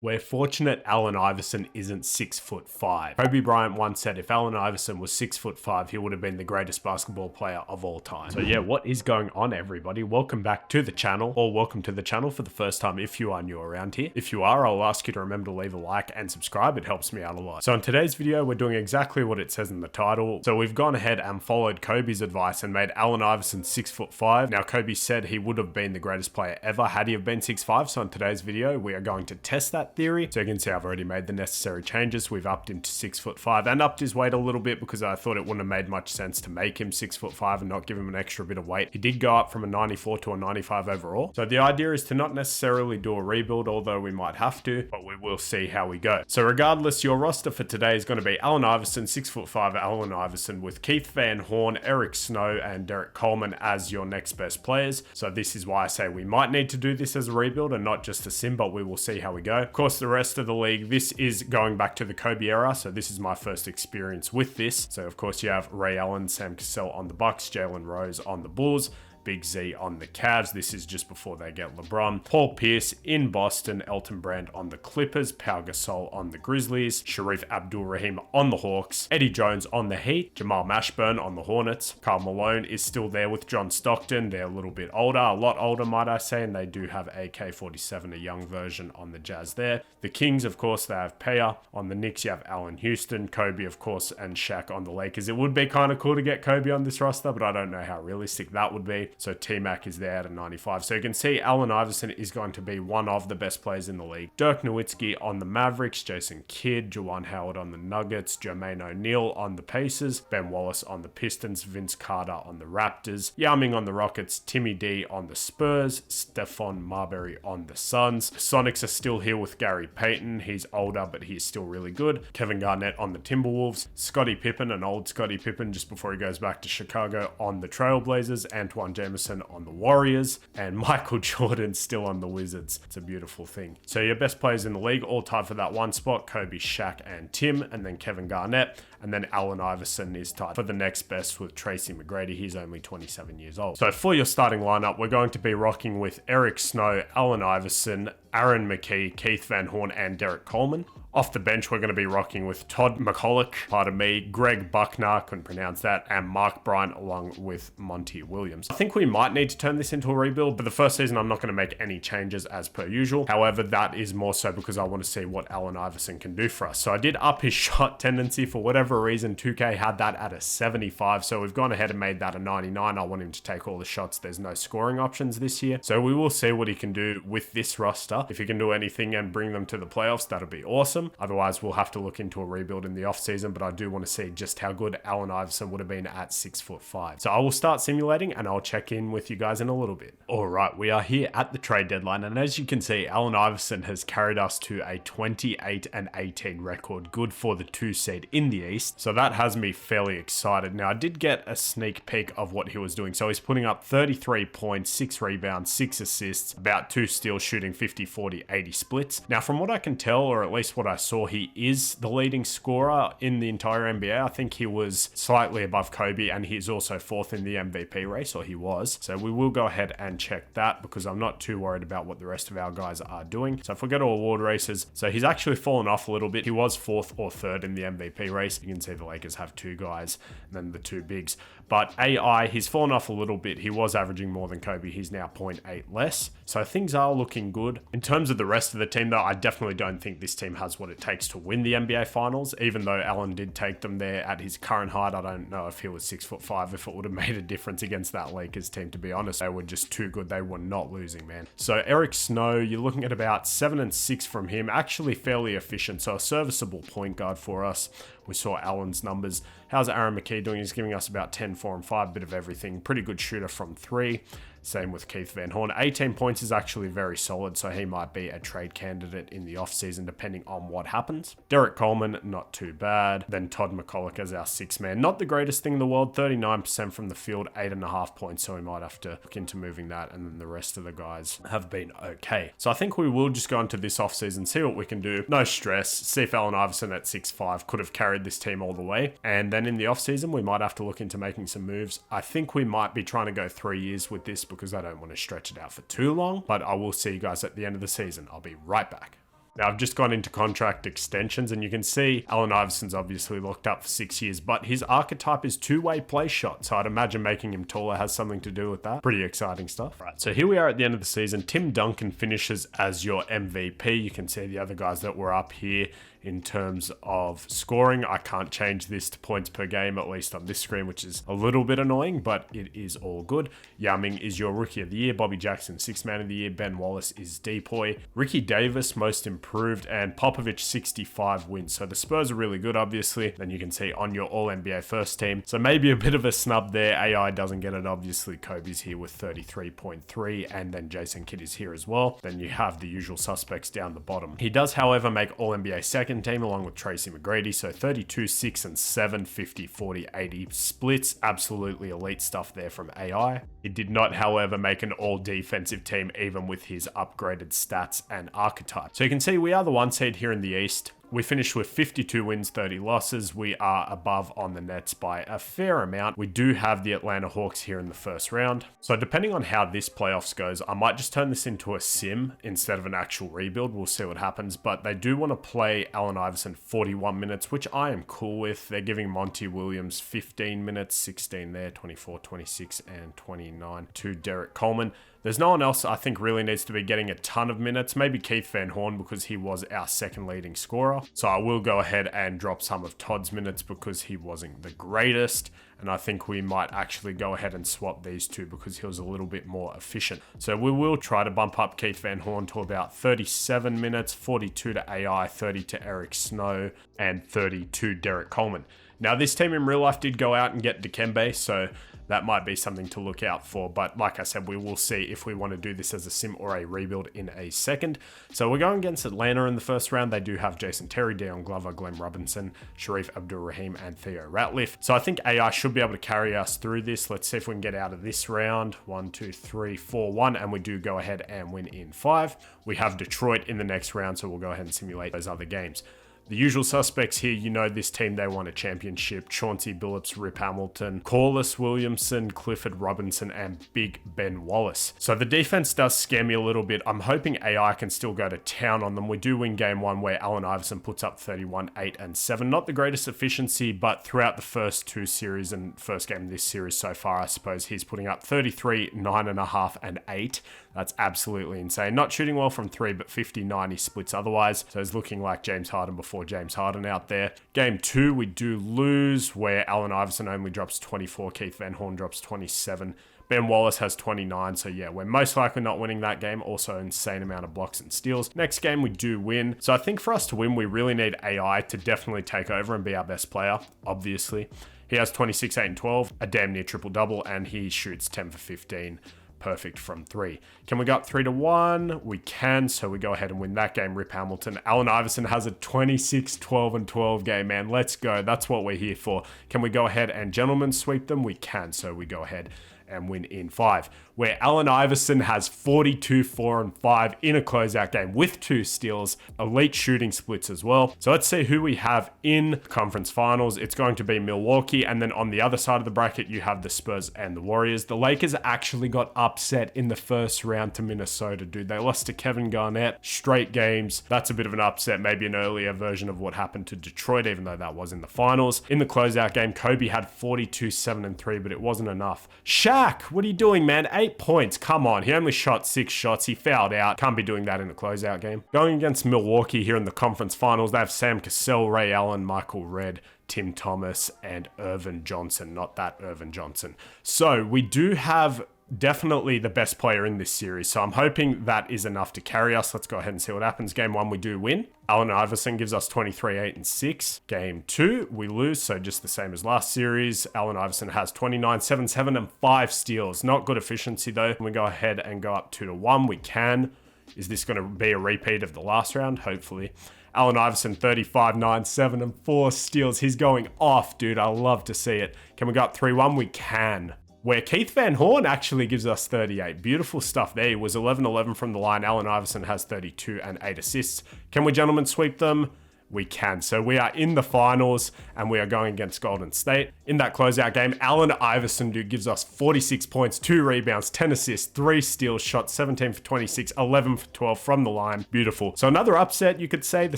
We're fortunate Allen Iverson isn't 6'5". Kobe Bryant once said if Allen Iverson was 6'5", he would have been the greatest basketball player of all time. So yeah, what is going on, everybody? Welcome back to the channel, or welcome to the channel for the first time if you are new around here. If you are, I'll ask you to remember to leave a like and subscribe. It helps me out a lot. So in today's video, we're doing exactly what it says in the title. So we've gone ahead and followed Kobe's advice and made Allen Iverson 6'5". Now Kobe said he would have been the greatest player ever had he have been 6'5". So in today's video, we are going to test that theory. So you can see I've already made the necessary changes. We've upped him to 6'5" and upped his weight a little bit because I thought it wouldn't have made much sense to make him 6'5" and not give him an extra bit of weight. He did go up from a 94 to a 95 overall. So the idea is to not necessarily do a rebuild, although we might have to, but we will see how we go. So regardless, your roster for today is going to be Allen Iverson, 6'5" Allen Iverson, with Keith Van Horn, Eric Snow, and Derek Coleman as your next best players. So this is why I say we might need to do this as a rebuild and not just a sim, but we will see how we go. Of course, the rest of the league, this is going back to the Kobe era, so this is my first experience with this. So of course you have Ray Allen, Sam Cassell on the Bucks, Jalen Rose on the Bulls, Big Z on the Cavs. This is just before they get LeBron. Paul Pierce in Boston, Elton Brand on the Clippers, Pau Gasol on the Grizzlies, Sharif Abdul-Rahim on the Hawks, Eddie Jones on the Heat, Jamal Mashburn on the Hornets. Karl Malone is still there with John Stockton. They're a little bit older, a lot older might I say, and they do have AK-47, a young version on the Jazz there. The Kings, of course, they have Paya. On the Knicks, you have Allen Houston, Kobe, of course, and Shaq on the Lakers. It would be kind of cool to get Kobe on this roster, but I don't know how realistic that would be. So T-Mac is there at a 95. So you can see Allen Iverson is going to be one of the best players in the league. Dirk Nowitzki on the Mavericks, Jason Kidd, Juwan Howard on the Nuggets, Jermaine O'Neal on the Pacers, Ben Wallace on the Pistons, Vince Carter on the Raptors, Yao Ming on the Rockets, Timmy D on the Spurs, Stephon Marbury on the Suns. The Sonics are still here with Gary Payton. He's older, but he's still really good. Kevin Garnett on the Timberwolves, Scottie Pippen, an old Scottie Pippen just before he goes back to Chicago, on the Trailblazers, Antoine Jameson on the Warriors, and Michael Jordan still on the Wizards. It's a beautiful thing. So your best players in the league all tied for that one spot: Kobe, Shaq, and Tim, and then Kevin Garnett, and then Allen Iverson is tied for the next best with Tracy McGrady. He's only 27 years old. So for your starting lineup, we're going to be rocking with Eric Snow, Allen Iverson, Aaron McKee, Keith Van Horn, and Derek Coleman. Off the bench, we're going to be rocking with Todd McCulloch, pardon me, Greg Buckner, couldn't pronounce that, and Mark Bryant along with Monty Williams. I think we might need to turn this into a rebuild, but the first season I'm not going to make any changes as per usual. However, that is more so because I want to see what Allen Iverson can do for us. So I did up his shot tendency for whatever reason. 2K had that at a 75, so we've gone ahead and made that a 99. I want him to take all the shots. There's no scoring options this year, so we will see what he can do with this roster. If he can do anything and bring them to the playoffs, that'll be awesome. Otherwise, we'll have to look into a rebuild in the offseason, but I do want to see just how good Allen Iverson would have been at 6'5". So I will start simulating and I'll check in with you guys in a little bit. All right, we are here at the trade deadline, and as you can see, Allen Iverson has carried us to a 28-18 record, good for the 2 seed in the East. So that has me fairly excited. Now, I did get a sneak peek of what he was doing. So he's putting up 33 points, 6 rebounds, 6 assists, about 2 steals, shooting 50, 40, 80 splits. Now, from what I can tell, or at least what I saw, he is the leading scorer in the entire NBA. I think he was slightly above Kobe, and he's also 4th in the MVP race, or he was. So we will go ahead and check that because I'm not too worried about what the rest of our guys are doing. So if we go to award races, so he's actually fallen off a little bit. He was 4th or 3rd in the MVP race. You can see the Lakers have 2 guys and then the 2 bigs. But AI, he's fallen off a little bit. He was averaging more than Kobe. He's now 0.8 less. So things are looking good. In terms of the rest of the team, though, I definitely don't think this team has what it takes to win the NBA Finals. Even though Allen did take them there at his current height, I don't know if he was 6'5", if it would have made a difference against that Lakers team, to be honest. They were just too good. They were not losing, man. So Eric Snow, you're looking at about 7 and 6 from him. Actually fairly efficient. So a serviceable point guard for us. We saw Allen's numbers. How's Aaron McKee doing? He's giving us about 10, 4, and 5, bit of everything. Pretty good shooter from 3. Same with Keith Van Horn. 18 points is actually very solid, so he might be a trade candidate in the offseason depending on what happens. Derek Coleman, not too bad. Then Todd McCulloch as our 6th man. Not the greatest thing in the world. 39% from the field, 8.5 points, so we might have to look into moving that, and then the rest of the guys have been okay. So I think we will just go into this offseason, see what we can do. No stress. See if Allen Iverson at 6'5" could have carried this team all the way. And then in the offseason, we might have to look into making some moves. I think we might be trying to go 3 years with this because I don't want to stretch it out for too long, but I will see you guys at the end of the season. I'll be right back. Now, I've just gone into contract extensions, and you can see Allen Iverson's obviously locked up for 6 years, but his archetype is two-way play shot. So I'd imagine making him taller has something to do with that. Pretty exciting stuff. Right, so here we are at the end of the season. Tim Duncan finishes as your MVP. You can see the other guys that were up here in terms of scoring. I can't change this to points per game, at least on this screen, which is a little bit annoying, but it is all good. Yao Ming is your Rookie of the Year. Bobby Jackson, Sixth Man of the Year. Ben Wallace is Depoy. Ricky Davis, Most Improved. And Popovich, 65 wins. So the Spurs are really good, obviously. Then you can see on your All-NBA first team. So maybe a bit of a snub there. AI doesn't get it. Obviously, Kobe's here with 33.3, and then Jason Kidd is here as well. Then you have the usual suspects down the bottom. He does, however, make All-NBA second team along with Tracy McGrady. So 32, 6, and 7, 50, 40, 80 splits. Absolutely elite stuff there from AI. He did not, however, make an all-defensive team even with his upgraded stats and archetype. So you can see we are the 1 seed here in the East. We finished with 52 wins, 30 losses. We are above on the Nets by a fair amount. We do have the Atlanta Hawks here in the first round. So depending on how this playoffs goes, I might just turn this into a sim instead of an actual rebuild. We'll see what happens. But they do want to play Allen Iverson 41 minutes, which I am cool with. They're giving Monty Williams 15 minutes, 16 there, 24, 26, and 29 to Derek Coleman. There's no one else I think really needs to be getting a ton of minutes. Maybe Keith Van Horn because he was our second leading scorer. So I will go ahead and drop some of Todd's minutes because he wasn't the greatest. And I think we might actually go ahead and swap these two because he was a little bit more efficient. So we will try to bump up Keith Van Horn to about 37 minutes, 42 to AI, 30 to Eric Snow, and 30 to Derek Coleman. Now this team in real life did go out and get Dikembe, so that might be something to look out for. But like I said, we will see if we want to do this as a sim or a rebuild in a second. So we're going against Atlanta in the first round. They do have Jason Terry, Deion Glover, Glenn Robinson, Sharif Abdul-Rahim, and Theo Ratliff. So I think AI should be able to carry us through this. Let's see if we can get out of this round. 1, 2, 3, 4, 1. And we do go ahead and win in 5. We have Detroit in the next round, so we'll go ahead and simulate those other games. The usual suspects here, you know this team, they won a championship. Chauncey Billups, Rip Hamilton, Corliss Williamson, Clifford Robinson, and Big Ben Wallace. So the defense does scare me a little bit. I'm hoping AI can still go to town on them. We do win game 1 where Allen Iverson puts up 31, 8, and 7. Not the greatest efficiency, but throughout the first 2 series and first game of this series so far, I suppose he's putting up 33, 9.5, and 8. That's absolutely insane. Not shooting well from 3, but 50-90 splits otherwise. So he's looking like James Harden before James Harden out there. Game 2, we do lose, where Allen Iverson only drops 24, Keith Van Horn drops 27. Ben Wallace has 29, so yeah, we're most likely not winning that game. Also, insane amount of blocks and steals. Next game, we do win. So I think for us to win, we really need AI to definitely take over and be our best player, obviously. He has 26, 8, and 12, a damn near triple-double, and he shoots 10 for 15. Perfect from 3. Can we go up 3-1? We can, so we go ahead and win that game. Rip Hamilton. Allen Iverson has a 26, 12, and 12 game, man. Let's go. That's what we're here for. Can we go ahead and gentlemen sweep them? We can, so we go ahead and win in 5, where Allen Iverson has 42, 4, and 5 in a closeout game with 2 steals, elite shooting splits as well. So let's see who we have in conference finals. It's going to be Milwaukee, and then on the other side of the bracket, you have the Spurs and the Warriors. The Lakers actually got upset in the first round to Minnesota, dude. They lost to Kevin Garnett, straight games. That's a bit of an upset, maybe an earlier version of what happened to Detroit, even though that was in the finals. In the closeout game, Kobe had 42, 7, and 3, but it wasn't enough. Shaq, what are you doing, man? 8 points. Come on. He only shot 6 shots. He fouled out. Can't be doing that in the closeout game. Going against Milwaukee here in the conference finals, they have Sam Cassell, Ray Allen, Michael Redd, Tim Thomas, and Irvin Johnson. Not that Irvin Johnson. So we do have definitely the best player in this series. So I'm hoping that is enough to carry us. Let's go ahead and see what happens. Game 1, we do win. Allen Iverson gives us 23, 8, and 6. Game 2, we lose, so just the same as last series. Allen Iverson has 29, 7, 7, and 5 steals. Not good efficiency, though. We go ahead and go up 2-1. We can. Is this going to be a repeat of the last round? Hopefully. Allen Iverson, 35, 9, 7, and 4 steals. He's going off, dude. I love to see it. Can we go up 3-1? We can. Where Keith Van Horn actually gives us 38. Beautiful stuff there. He was 11-11 from the line. Allen Iverson has 32 and 8 assists. Can we, gentlemen, sweep them? We can. So we are in the finals and we are going against Golden State. In that closeout game, Allen Iverson, dude, gives us 46 points, 2 rebounds, 10 assists, 3 steals, shot 17 for 26, 11 for 12 from the line. Beautiful. So another upset, you could say. The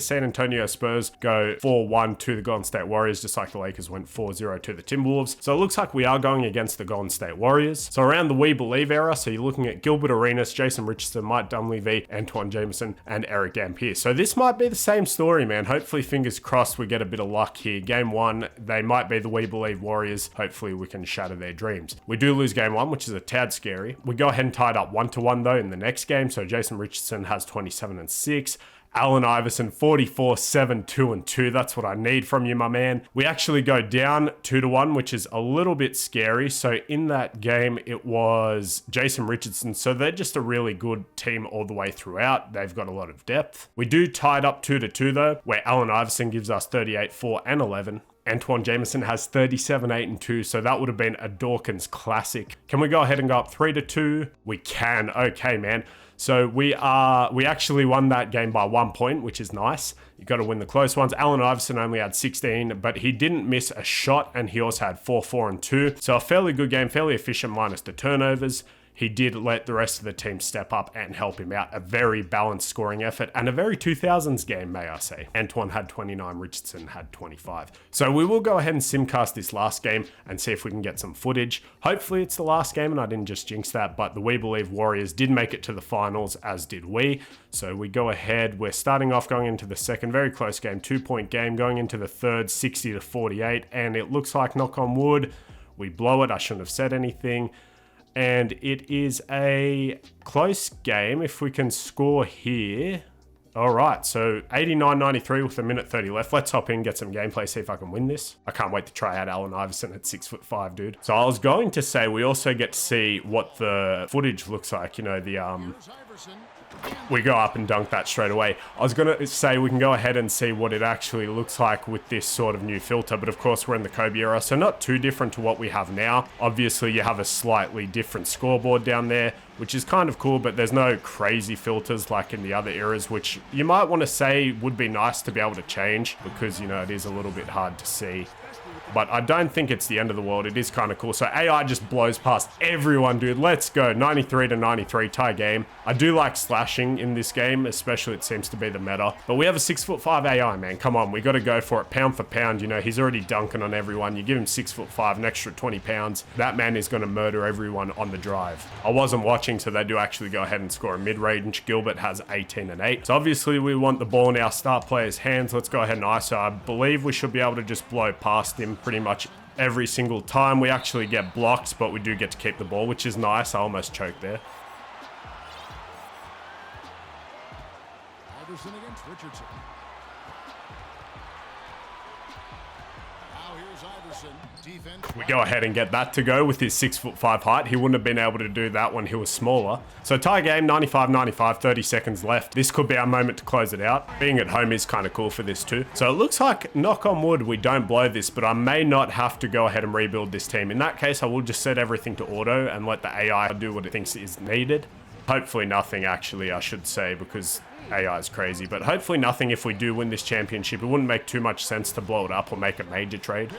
San Antonio Spurs go 4-1 to the Golden State Warriors, just like the Lakers went 4-0 to the Timberwolves. So it looks like we are going against the Golden State Warriors. So around the We Believe era, so you're looking at Gilbert Arenas, Jason Richardson, Mike Dunleavy, Antoine Jameson, and Eric Dampier. So this might be the same story, man. Hopefully, fingers crossed, we get a bit of luck here. Game 1, they might be the We Believe Warriors. Hopefully, we can shatter their dreams. We do lose game 1, which is a tad scary. We go ahead and tie it up 1-1 though in the next game. So Jason Richardson has 27 and 6. Allen Iverson, 44, 7, 2, and 2. That's what I need from you, my man. We actually go down 2-1, which is a little bit scary. So in that game, it was Jason Richardson. So they're just a really good team all the way throughout. They've got a lot of depth. We do tie it up 2-2 though, where Allen Iverson gives us 38, 4, and 11. Antoine Jameson has 37, 8, and 2, so that would have been a Dawkins classic. Can we go ahead and go up 3-2? We can. Okay, man. So we actually won that game by 1 point, which is nice. You got to win the close ones. Allen Iverson only had 16, but he didn't miss a shot, and he also had 4, 4, and 2. So a fairly good game, fairly efficient minus the turnovers. He did let the rest of the team step up and help him out. A very balanced scoring effort and a very 2000s game, may I say. Antoine had 29, Richardson had 25. So we will go ahead and simcast this last game and see if we can get some footage. Hopefully it's the last game and I didn't just jinx that, but the We Believe Warriors did make it to the finals, as did we. So we go ahead. We're starting off going into the second, very close game, 2-point game, going into the third, 60-48. And it looks like, knock on wood, we blow it. I shouldn't have said anything. And it is a close game if we can score here. All right, so 89-93 with 1:30 left. Let's hop in, get some gameplay, see if I can win this. I can't wait to try out Allen Iverson at 6'5", dude. So I was going to say we also get to see what the footage looks like. You know, we go up and dunk that straight away. I was going to say we can go ahead and see what it actually looks like with this sort of new filter, but of course we're in the Kobe era, so not too different to what we have now. Obviously you have a slightly different scoreboard down there, which is kind of cool, but there's no crazy filters like in the other eras, which you might want to say would be nice to be able to change because, you know, it is a little bit hard to see. But I don't think it's the end of the world. It is kind of cool. So AI just blows past everyone, dude. Let's go. 93-93 tie game. I do like slashing in this game, especially it seems to be the meta. But we have a 6'5" AI, man. Come on, we got to go for it. Pound for pound, you know, he's already dunking on everyone. You give him 6'5", an extra 20 pounds. That man is going to murder everyone on the drive. I wasn't watching, so they do actually go ahead and score a mid-range. Gilbert has 18 and 8. So obviously we want the ball in our star player's hands. Let's go ahead and ISO. I believe we should be able to just blow past him pretty much every single time. We actually get blocked, but we do get to keep the ball, which is nice. I almost choked there. Iverson against Richardson. Now here's Iverson. Defense. We go ahead and get that to go with his 6'5" height. He wouldn't have been able to do that when he was smaller. So tie game, 95-95, 30 seconds left. This could be our moment to close it out. Being at home is kind of cool for this too. So it looks like, knock on wood, we don't blow this, but I may not have to go ahead and rebuild this team. In that case, I will just set everything to auto and let the AI do what it thinks is needed. Hopefully nothing, actually, I should say, because AI is crazy. But hopefully nothing if we do win this championship. It wouldn't make too much sense to blow it up or make a major trade.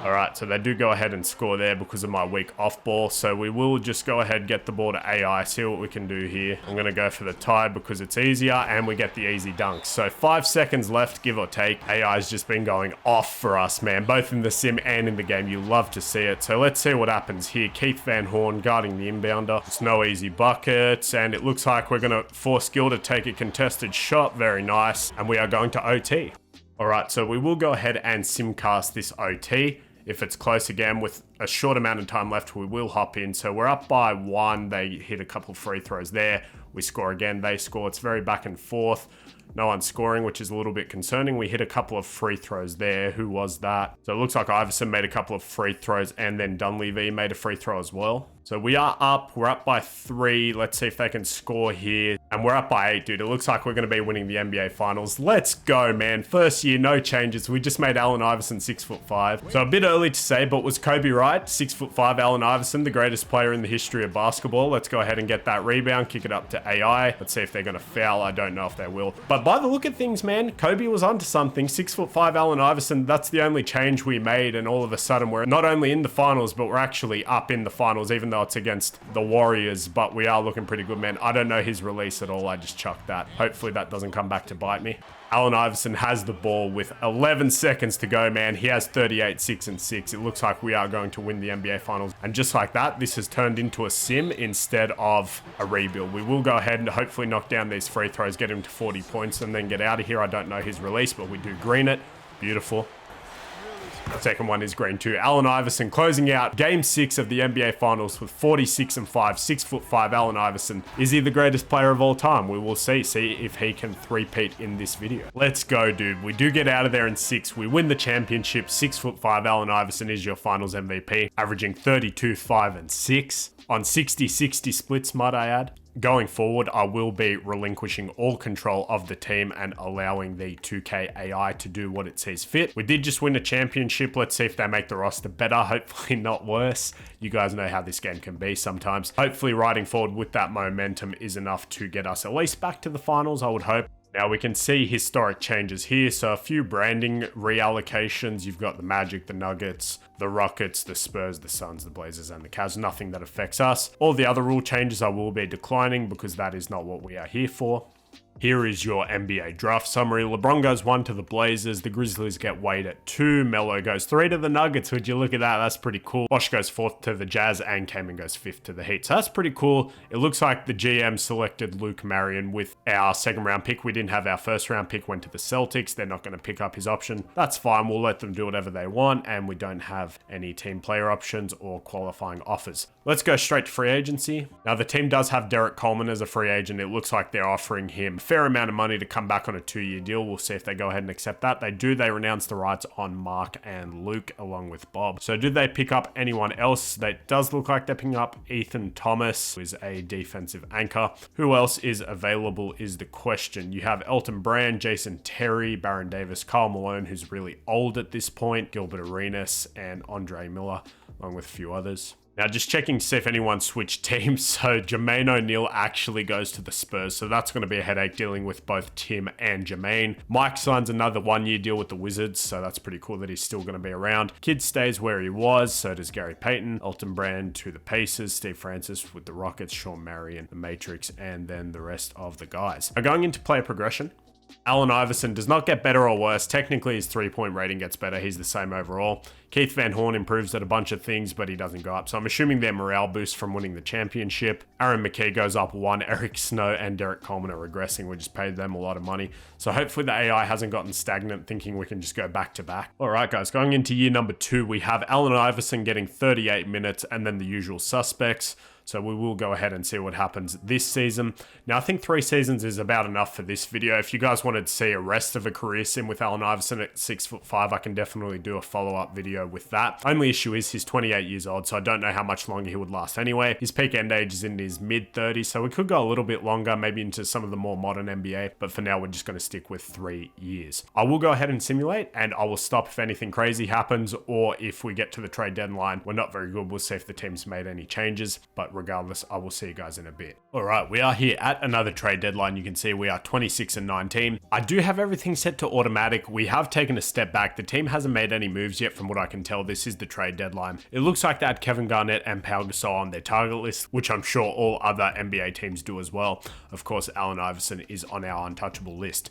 All right, so they do go ahead and score there because of my weak off ball. So we will just go ahead, get the ball to AI, see what we can do here. I'm going to go for the tie because it's easier and we get the easy dunks. So 5 seconds left, give or take. AI's just been going off for us, man, both in the sim and in the game. You love to see it. So let's see what happens here. Keith Van Horn guarding the inbounder. It's no easy buckets, and it looks like we're going to force Gil to take a contested shot. Very nice. And we are going to OT. All right, so we will go ahead and simcast this OT. If it's close again with a short amount of time left, we will hop in. So we're up by 1. They hit a couple free throws there. We score again. They score. It's very back and forth. No one scoring, which is a little bit concerning. We hit a couple of free throws there. Who was that? So it looks like Iverson made a couple of free throws and then Dunleavy made a free throw as well. So we are up. We're up by 3. Let's see if they can score here. And we're up by 8, dude. It looks like we're going to be winning the NBA Finals. Let's go, man. First year, no changes. We just made Allen Iverson 6'5". So a bit early to say, but was Kobe right? 6'5" Allen Iverson, the greatest player in the history of basketball. Let's go ahead and get that rebound. Kick it up to AI. Let's see if they're going to foul. I don't know if they will. But by the look of things, man, Kobe was onto something. 6'5" Allen Iverson. That's the only change we made. And all of a sudden, we're not only in the finals, but we're actually up in the finals, even though it's against the Warriors, but we are looking pretty good, man. I don't know his release at all. I just chucked that. Hopefully that doesn't come back to bite me. Allen Iverson has the ball with 11 seconds to go, man. He has 38, 6 and 6. It looks like we are going to win the NBA Finals. And just like that, this has turned into a sim instead of a rebuild. We will go ahead and hopefully knock down these free throws, get him to 40 points, and then get out of here. I don't know his release, but we do green it. Beautiful. The second one is green too. Allen Iverson closing out game 6 of the NBA Finals with 46 and 5, 6'5" Allen Iverson. Is he the greatest player of all time? We will see if he can three-peat in this video. Let's go, dude. We do get out of there in 6. We win the championship. 6'5" Allen Iverson is your Finals MVP, averaging 32, 5 and 6 on 60-60 splits, might I add. Going forward, I will be relinquishing all control of the team and allowing the 2K AI to do what it sees fit. We did just win a championship. Let's see if they make the roster better. Hopefully not worse. You guys know how this game can be sometimes. Hopefully riding forward with that momentum is enough to get us at least back to the finals, I would hope. Now we can see historic changes here. So a few branding reallocations. You've got the Magic, the Nuggets, the Rockets, the Spurs, the Suns, the Blazers, and the Cavs. Nothing that affects us. All the other rule changes I will be declining because that is not what we are here for. Here is your NBA draft summary. LeBron goes 1 to the Blazers. The Grizzlies get Wade at 2. Melo goes 3 to the Nuggets. Would you look at that? That's pretty cool. Bosh goes 4th to the Jazz, and Kaman goes 5th to the Heat. So that's pretty cool. It looks like the GM selected Luke Marion with our 2nd round pick. We didn't have our 1st round pick, went to the Celtics. They're not going to pick up his option. That's fine. We'll let them do whatever they want, and we don't have any team player options or qualifying offers. Let's go straight to free agency. Now the team does have Derek Coleman as a free agent. It looks like they're offering him a fair amount of money to come back on a 2-year deal. We'll see if they go ahead and accept that. They do. They renounce the rights on Mark and Luke along with Bob. So do they pick up anyone else? That does look like they're picking up Ethan Thomas, who is a defensive anchor. Who else is available is the question. You have Elton Brand, Jason Terry, Baron Davis, Karl Malone, who's really old at this point, Gilbert Arenas, and Andre Miller, along with a few others. Now, just checking to see if anyone switched teams. So Jermaine O'Neal actually goes to the Spurs. So that's going to be a headache dealing with both Tim and Jermaine. Mike signs another 1-year deal with the Wizards. So that's pretty cool that he's still going to be around. Kidd stays where he was. So does Gary Payton. Elton Brand to the Pacers. Steve Francis with the Rockets. Sean Marion, the Matrix, and then the rest of the guys. Now, going into player progression. Allen Iverson does not get better or worse. Technically, his 3-point rating gets better. He's the same overall. Keith Van Horn improves at a bunch of things, but he doesn't go up. So I'm assuming their morale boost from winning the championship. Aaron McKee goes up 1. Eric Snow and Derek Coleman are regressing. We just paid them a lot of money. So hopefully the AI hasn't gotten stagnant, thinking we can just go back to back. All right, guys, going into year number 2, we have Allen Iverson getting 38 minutes and then the usual suspects. So we will go ahead and see what happens this season. Now, I think 3 seasons is about enough for this video. If you guys wanted to see a rest of a career sim with Allen Iverson at 6'5", I can definitely do a follow-up video with that. Only issue is he's 28 years old, so I don't know how much longer he would last anyway. His peak end age is in his mid-30s, so we could go a little bit longer, maybe into some of the more modern NBA, but for now, we're just going to stick with 3 years. I will go ahead and simulate, and I will stop if anything crazy happens, or if we get to the trade deadline, we're not very good. We'll see if the team's made any changes, but regardless, I will see you guys in a bit. All right, we are here at another trade deadline. You can see we are 26 and 19. I do have everything set to automatic. We have taken a step back. The team hasn't made any moves yet from what I can tell. This is the trade deadline. It looks like they had Kevin Garnett and Pau Gasol on their target list, which I'm sure all other NBA teams do as well. Of course, Allen Iverson is on our untouchable list.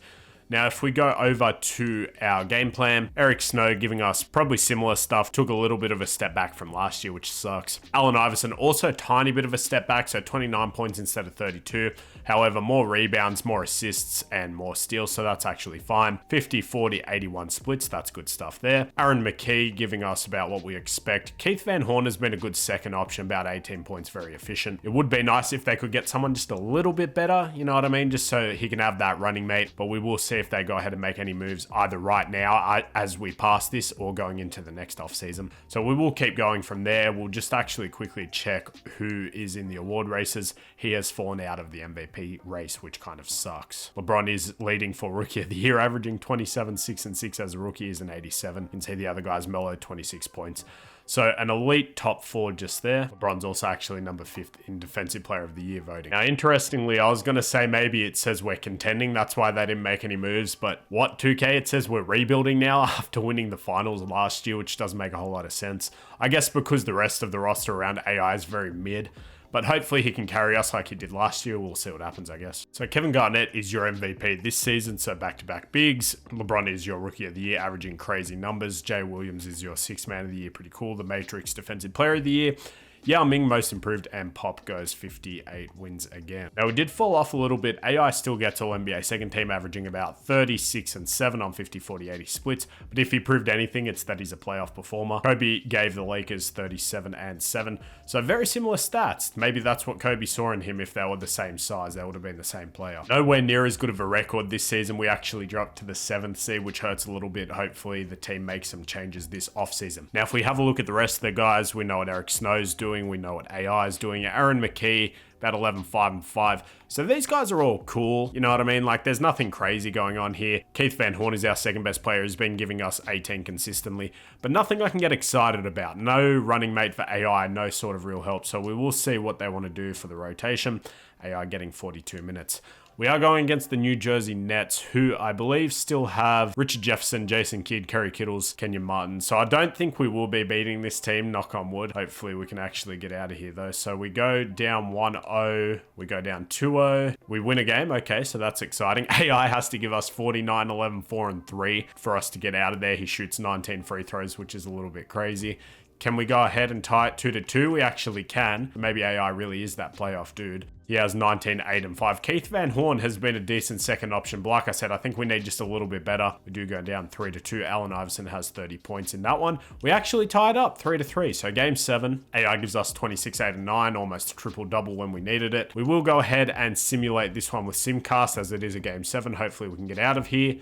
Now, if we go over to our game plan, Eric Snow giving us probably similar stuff, took a little bit of a step back from last year, which sucks. Allen Iverson also a tiny bit of a step back, so 29 points instead of 32. However, more rebounds, more assists, and more steals, so that's actually fine. 50, 40, 81 splits, that's good stuff there. Aaron McKee giving us about what we expect. Keith Van Horn has been a good second option, about 18 points, very efficient. It would be nice if they could get someone just a little bit better, you know what I mean? Just so he can have that running mate, but we will see if they go ahead and make any moves either right now as we pass this or going into the next offseason. So we will keep going from there. We'll just actually quickly check who is in the award races. He has fallen out of the MVP race, which kind of sucks. LeBron is leading for Rookie of the Year, averaging 27, 6 and 6 as a rookie. Is an 87. You can see the other guys, Melo, 26 points. So an elite top 4 just there. LeBron's also actually number 5th in Defensive Player of the Year voting. Now, interestingly, I was going to say maybe it says we're contending. That's why they didn't make any moves. But what, 2K? It says we're rebuilding now after winning the finals last year, which doesn't make a whole lot of sense. I guess because the rest of the roster around AI is very mid. But hopefully he can carry us like he did last year. We'll see what happens, I guess. So Kevin Garnett is your MVP this season, so back-to-back bigs. LeBron is your Rookie of the Year, averaging crazy numbers. Jay Williams is your 6th Man of the Year, pretty cool. The Matrix Defensive Player of the Year. Yao Ming, most improved, and Pop goes 58 wins again. Now, we did fall off a little bit. AI still gets all NBA second team, averaging about 36 and 7 on 50, 40, 80 splits. But if he proved anything, it's that he's a playoff performer. Kobe gave the Lakers 37 and 7. So very similar stats. Maybe that's what Kobe saw in him. If they were the same size, they would have been the same player. Nowhere near as good of a record this season. We actually dropped to the 7th seed, which hurts a little bit. Hopefully the team makes some changes this offseason. Now, if we have a look at the rest of the guys, we know what Eric Snow's doing. We know what AI is doing. Aaron McKee, about 11, 5 and 5. So these guys are all cool. You know what I mean? Like, there's nothing crazy going on here. Keith Van Horn is our second best player. He's been giving us 18 consistently, but nothing I can get excited about. No running mate for AI, no sort of real help. So we will see what they want to do for the rotation. AI getting 42 minutes. We are going against the New Jersey Nets, who I believe still have Richard Jefferson, Jason Kidd, Kerry Kittles, Kenyon Martin. So I don't think we will be beating this team, knock on wood. Hopefully we can actually get out of here though. So we go down 1-0, we go down 2-0, we win a game. Okay, so that's exciting. AI has to give us 49, 11, 4 and 3 for us to get out of there. He shoots 19 free throws, which is a little bit crazy. Can we go ahead and tie it 2-2? We actually can. Maybe AI really is that playoff dude. He has 19, 8 and 5. Keith Van Horn has been a decent second option. But like I said, I think we need just a little bit better. We do go down 3-2. Allen Iverson has 30 points in that one. We actually tied up 3-3. So game 7, AI gives us 26, 8 and 9, almost a triple double when we needed it. We will go ahead and simulate this one with Simcast as it is a game 7. Hopefully we can get out of here.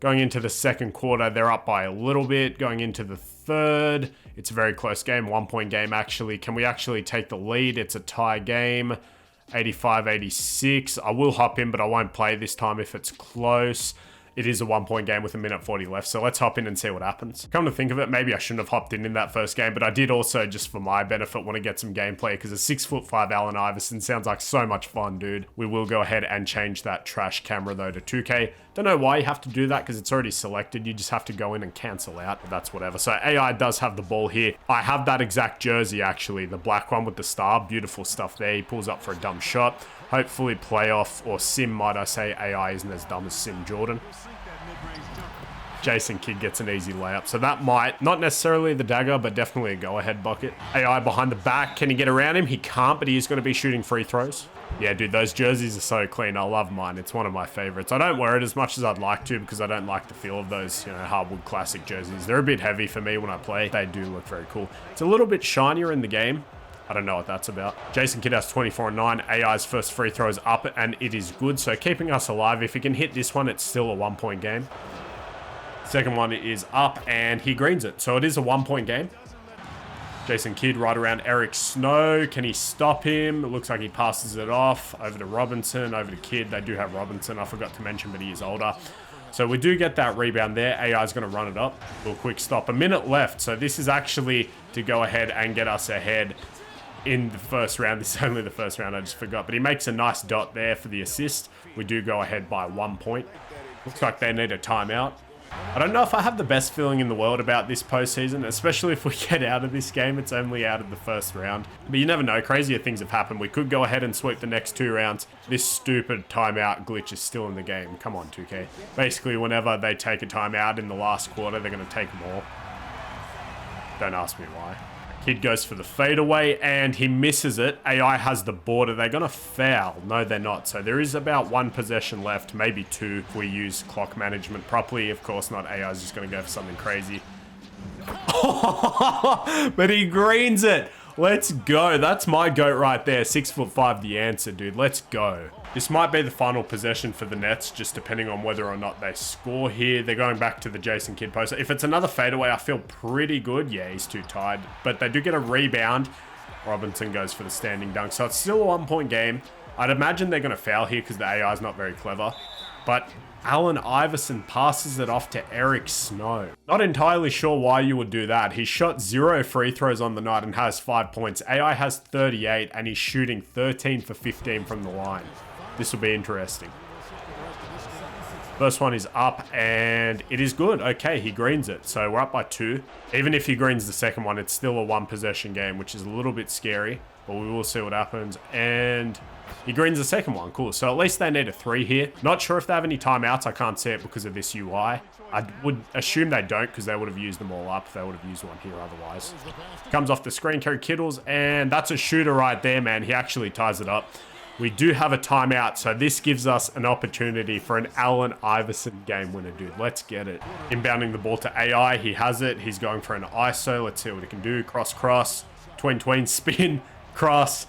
Going into the second quarter, they're up by a little bit. Going into the third, it's a very close game, 1-point game actually. Can we actually take the lead? It's a tie game, 85-86. I will hop in, but I won't play this time if it's close. It is a 1-point game with 1:40 left, so let's hop in and see what happens. Come to think of it, maybe I shouldn't have hopped in that first game, but I did also, just for my benefit, want to get some gameplay because a 6'5" Allen Iverson sounds like so much fun, dude. We will go ahead and change that trash camera though to 2K. Don't know why you have to do that because it's already selected. You just have to go in and cancel out, but that's whatever. So AI does have the ball here. I have that exact jersey actually, the black one with the star. Beautiful stuff there. He pulls up for a dumb shot. Hopefully playoff or Sim, might I say, AI isn't as dumb as Sim Jordan. Jason Kidd gets an easy layup. So that might, not necessarily the dagger, but definitely a go-ahead bucket. AI behind the back. Can he get around him? He can't, but he is going to be shooting free throws. Yeah, dude, those jerseys are so clean. I love mine. It's one of my favorites. I don't wear it as much as I'd like to because I don't like the feel of those, you know, hardwood classic jerseys. They're a bit heavy for me when I play. They do look very cool. It's a little bit shinier in the game. I don't know what that's about. Jason Kidd has 24 and 9. AI's first free throw is up, and it is good. So keeping us alive. If he can hit this one, it's still a 1-point game. Second one is up, and he greens it. So it is a 1-point game. Jason Kidd right around Eric Snow. Can he stop him? It looks like he passes it off. Over to Robinson, over to Kidd. They do have Robinson. I forgot to mention, but he is older. So we do get that rebound there. AI is going to run it up. A little quick stop. A minute left. So this is actually to go ahead and get us ahead in the first round. This is only the first round, I just forgot. But he makes a nice dot there for the assist. We do go ahead by 1 point. Looks like they need a timeout. I don't know if I have the best feeling in the world about this postseason, especially if we get out of this game. It's only out of the first round. But you never know. Crazier things have happened. We could go ahead and sweep the next 2 rounds. This stupid timeout glitch is still in the game. Come on, 2K. Basically, whenever they take a timeout in the last quarter, they're going to take more. Don't ask me why. Kidd goes for the fadeaway, and he misses it. AI has the board. Are they going to foul? No, they're not. So there is about 1 possession left, maybe 2 if we use clock management properly. Of course not. AI is just going to go for something crazy. But he greens it. Let's go. That's my goat right there. 6'5", the answer, dude. Let's go. This might be the final possession for the Nets, just depending on whether or not they score here. They're going back to the Jason Kidd poster. If it's another fadeaway, I feel pretty good. Yeah, he's too tired. But they do get a rebound. Robinson goes for the standing dunk. So it's still a 1-point game. I'd imagine they're going to foul here because the AI is not very clever. But Allen Iverson passes it off to Eric Snow. Not entirely sure why you would do that. He shot 0 free throws on the night and has 5 points. AI has 38 and he's shooting 13 for 15 from the line. This will be interesting. First one is up and it is good. Okay, he greens it. So we're up by 2. Even if he greens the second one, it's still a 1-possession game, which is a little bit scary, but we will see what happens. And he greens the second one. Cool. So at least they need a 3 here. Not sure if they have any timeouts. I can't see it because of this UI. I would assume they don't because they would have used them all up. They would have used one here otherwise. Comes off the screen, Kerry Kittles, and that's a shooter right there, man. He actually ties it up. We do have a timeout, so this gives us an opportunity for an Allen Iverson game winner, dude. Let's get it. Inbounding the ball to AI. He has it. He's going for an ISO. Let's see what he can do. Cross, cross. Tween, spin. Cross,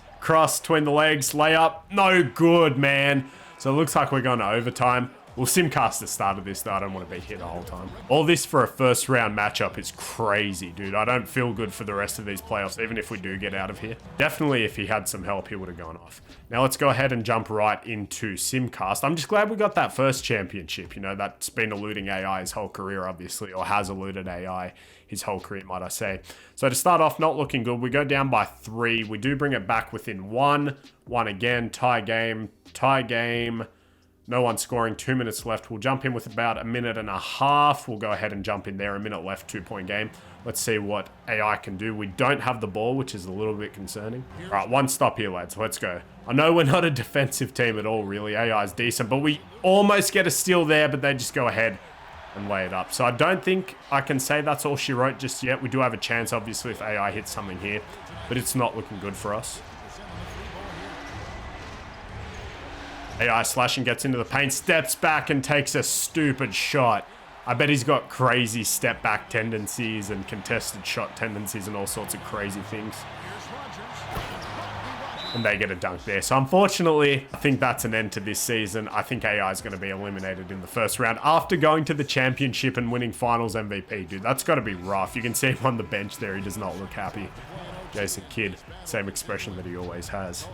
tween the legs. Layup. No good, man. So it looks like we're going to overtime. We'll simcast the start of this, though. I don't want to be here the whole time. All this for a first-round matchup is crazy, dude. I don't feel good for the rest of these playoffs, even if we do get out of here. Definitely, if he had some help, he would have gone off. Now, let's go ahead and jump right into simcast. I'm just glad we got that first championship. You know, that's been eluding AI his whole career, obviously, or has eluded AI his whole career, might I say. So to start off, not looking good. We go down by 3. We do bring it back within 1. 1 again. Tie game. No one scoring, 2 minutes left. We'll jump in with about 1.5 minutes. We'll go ahead and jump in there. 1 minute left, 2-point game. Let's see what AI can do. We don't have the ball, which is a little bit concerning. All right, 1 stop here, lads. Let's go. I know we're not a defensive team at all, really. AI is decent, but we almost get a steal there, but they just go ahead and lay it up. So I don't think I can say that's all she wrote just yet. We do have a chance, obviously, if AI hits something here, but it's not looking good for us. AI slashing, gets into the paint, steps back and takes a stupid shot. I bet he's got crazy step back tendencies and contested shot tendencies and all sorts of crazy things. And they get a dunk there. So unfortunately, I think that's an end to this season. I think AI is going to be eliminated in the first round after going to the championship and winning finals MVP, dude. That's got to be rough. You can see him on the bench there. He does not look happy. Jason Kidd, same expression that he always has.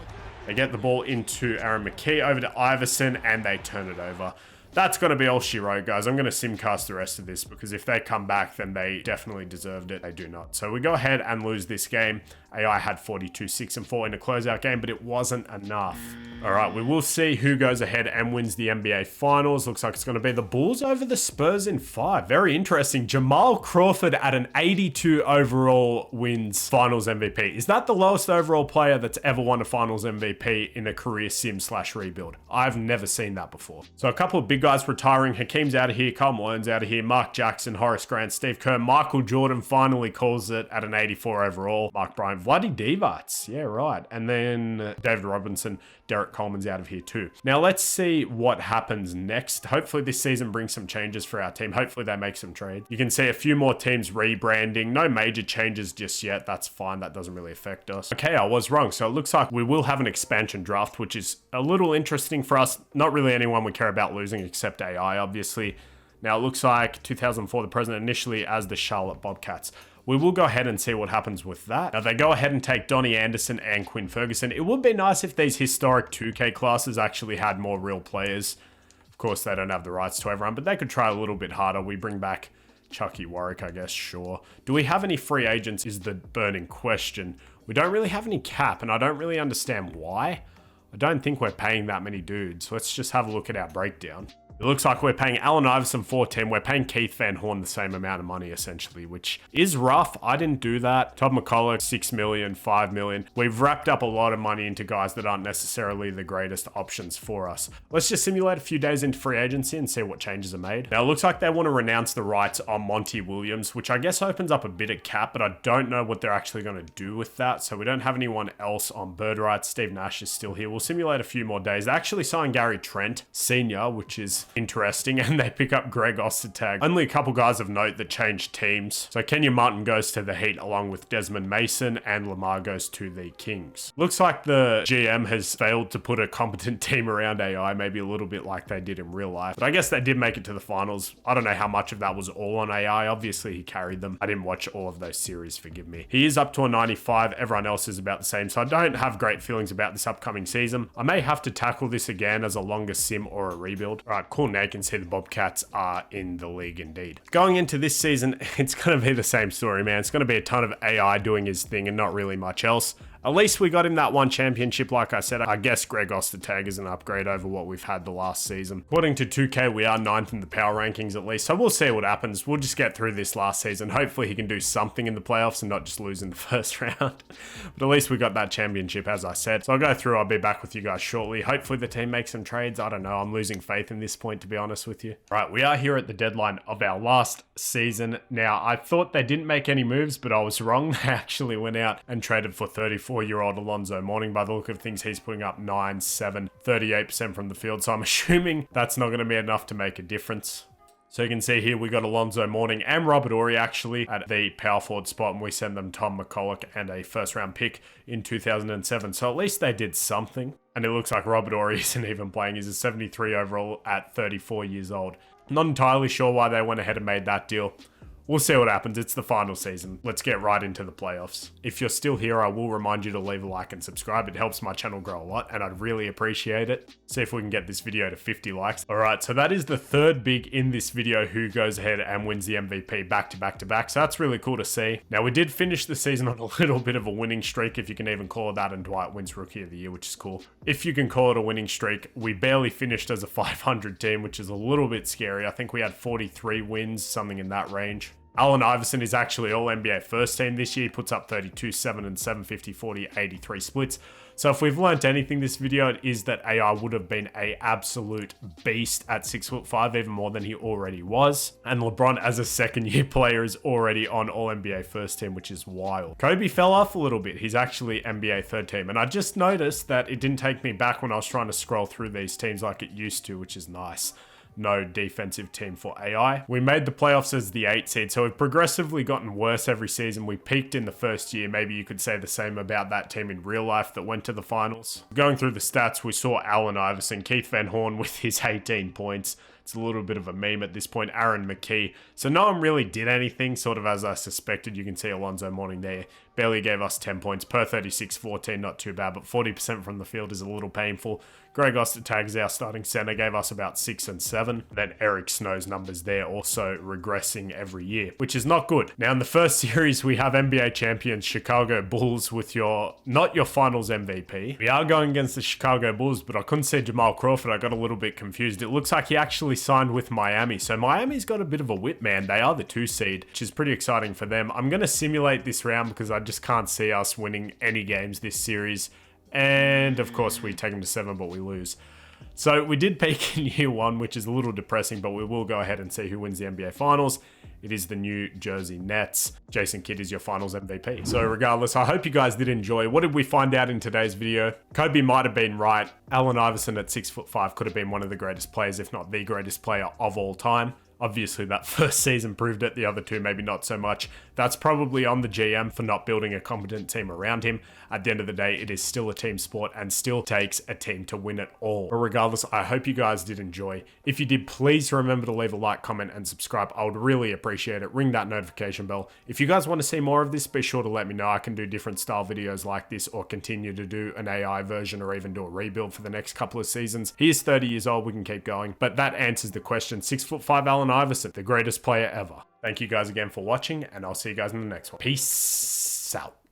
They get the ball into Aaron McKee, over to Iverson, and they turn it over. That's going to be all she wrote, guys. I'm going to simcast the rest of this because if they come back, then they definitely deserved it. They do not. So we go ahead and lose this game. AI had 42, 6 and 4 in a closeout game, but it wasn't enough. All right, we will see who goes ahead and wins the NBA Finals. Looks like it's going to be the Bulls over the Spurs in 5. Very interesting. Jamal Crawford at an 82 overall wins Finals MVP. Is that the lowest overall player that's ever won a Finals MVP in a career sim/rebuild? I've never seen that before. So a couple of big guys retiring. Hakeem's out of here. Karl Malone's out of here. Mark Jackson, Horace Grant, Steve Kerr. Michael Jordan finally calls it at an 84 overall. Mark Bryant, Vladdy Divac. Yeah, right. And then David Robinson, Derek Coleman's out of here too. Now let's see what happens next. Hopefully this season brings some changes for our team. Hopefully they make some trade. You can see a few more teams rebranding. No major changes just yet. That's fine. That doesn't really affect us. Okay, I was wrong. So it looks like we will have an expansion draft, which is a little interesting for us. Not really anyone we care about losing except AI, obviously. Now it looks like 2004, the president initially as the Charlotte Bobcats. We will go ahead and see what happens with that. Now, they go ahead and take Donnie Anderson and Quinn Ferguson. It would be nice if these historic 2K classes actually had more real players. Of course, they don't have the rights to everyone, but they could try a little bit harder. We bring back Chucky Warwick, I guess, sure. Do we have any free agents is the burning question. We don't really have any cap, and I don't really understand why. I don't think we're paying that many dudes. Let's just have a look at our breakdown. It looks like we're paying Allen Iverson 410. We're paying Keith Van Horn the same amount of money, essentially, which is rough. I didn't do that. Todd McCullough, 6 million, 5 million. We've wrapped up a lot of money into guys that aren't necessarily the greatest options for us. Let's just simulate a few days into free agency and see what changes are made. Now, it looks like they want to renounce the rights on Monty Williams, which I guess opens up a bit of cap, but I don't know what they're actually going to do with that. So we don't have anyone else on bird rights. Steve Nash is still here. We'll simulate a few more days. They actually signed Gary Trent Sr., which is interesting, and they pick up Greg Ostertag. Only a couple guys of note that changed teams. So Kenyon Martin goes to the Heat along with Desmond Mason, and Lamar goes to the Kings. Looks like the GM has failed to put a competent team around AI, maybe a little bit like they did in real life. But I guess they did make it to the finals. I don't know how much of that was all on AI. Obviously, he carried them. I didn't watch all of those series, forgive me. He is up to a 95. Everyone else is about the same, so I don't have great feelings about this upcoming season. I may have to tackle this again as a longer sim or a rebuild. All right, cool. Now you can see the Bobcats are in the league indeed. Going into this season, it's going to be the same story, man. It's going to be a ton of AI doing his thing and not really much else. At least we got him that one championship, like I said. I guess Greg Ostertag is an upgrade over what we've had the last season. According to 2K, we are 9th in the power rankings at least, so we'll see what happens. We'll just get through this last season. Hopefully he can do something in the playoffs and not just lose in the first round. But at least we got that championship, as I said. So I'll go through, I'll be back with you guys shortly. Hopefully the team makes some trades. I don't know, I'm losing faith in this point, to be honest with you. All right, we are here at the deadline of our last season. Now, I thought they didn't make any moves, but I was wrong. They actually went out and traded for 34-year-old Alonzo Mourning. By the look of things, he's putting up 9, 7, 38% from the field. So I'm assuming that's not going to be enough to make a difference. So you can see here we got Alonzo Mourning and Robert Horry actually at the power forward spot, and we send them Tom McCulloch and a first round pick in 2007. So at least they did something. And it looks like Robert Horry isn't even playing. He's a 73 overall at 34 years old. Not entirely sure why they went ahead and made that deal. We'll see what happens. It's the final season. Let's get right into the playoffs. If you're still here, I will remind you to leave a like and subscribe. It helps my channel grow a lot, and I'd really appreciate it. See if we can get this video to 50 likes. All right, so that is the third big in this video who goes ahead and wins the MVP back to back to back. So that's really cool to see. Now, we did finish the season on a little bit of a winning streak, if you can even call it that, and Dwight wins Rookie of the Year, which is cool. If you can call it a winning streak, we barely finished as a 500 team, which is a little bit scary. I think we had 43 wins, something in that range. Allen Iverson is actually all-NBA first team this year. He puts up 32, 7, and 7, 50, 40, 83 splits. So if we've learnt anything this video, it is that AI would have been an absolute beast at 6'5", even more than he already was. And LeBron, as a second-year player, is already on all-NBA first team, which is wild. Kobe fell off a little bit. He's actually NBA third team. And I just noticed that it didn't take me back when I was trying to scroll through these teams like it used to, which is nice. No defensive team for AI. We made the playoffs as the 8 seed, so we've progressively gotten worse every season. We peaked in the first year. Maybe you could say the same about that team in real life that went to the finals. Going through the stats, we saw Allen Iverson, Keith Van Horn with his 18 points. It's a little bit of a meme at this point. Aaron McKee. So no one really did anything, sort of as I suspected. You can see Alonzo Mourning there. Barely gave us 10 points per 36, 14, not too bad, but 40% from the field is a little painful. Greg Ostertag, our starting center, gave us about 6 and 7. Then Eric Snow's numbers there also regressing every year, which is not good. Now in the first series, we have NBA champions Chicago Bulls with not your finals MVP. We are going against the Chicago Bulls, but I couldn't see Jamal Crawford. I got a little bit confused. It looks like he actually signed with Miami. So Miami's got a bit of a whip, man. They are the 2 seed, which is pretty exciting for them. I'm going to simulate this round because I just can't see us winning any games this series. And of course we take them to 7, but we lose. So we did peak in year 1, which is a little depressing, but we will go ahead and see who wins the NBA Finals. It is the New Jersey Nets. Jason Kidd is your Finals MVP. So regardless, I hope you guys did enjoy. What did we find out in today's video? Kobe might have been right. Allen Iverson at 6'5" could have been one of the greatest players, if not the greatest player of all time. Obviously, that first season proved it. The other two, maybe not so much. That's probably on the GM for not building a competent team around him. At the end of the day, it is still a team sport and still takes a team to win it all. But regardless, I hope you guys did enjoy. If you did, please remember to leave a like, comment, and subscribe. I would really appreciate it. Ring that notification bell. If you guys want to see more of this, be sure to let me know. I can do different style videos like this or continue to do an AI version or even do a rebuild for the next couple of seasons. He is 30 years old. We can keep going. But that answers the question. 6'5" Allen Iverson, the greatest player ever. Thank you guys again for watching, and I'll see you guys in the next one. Peace out.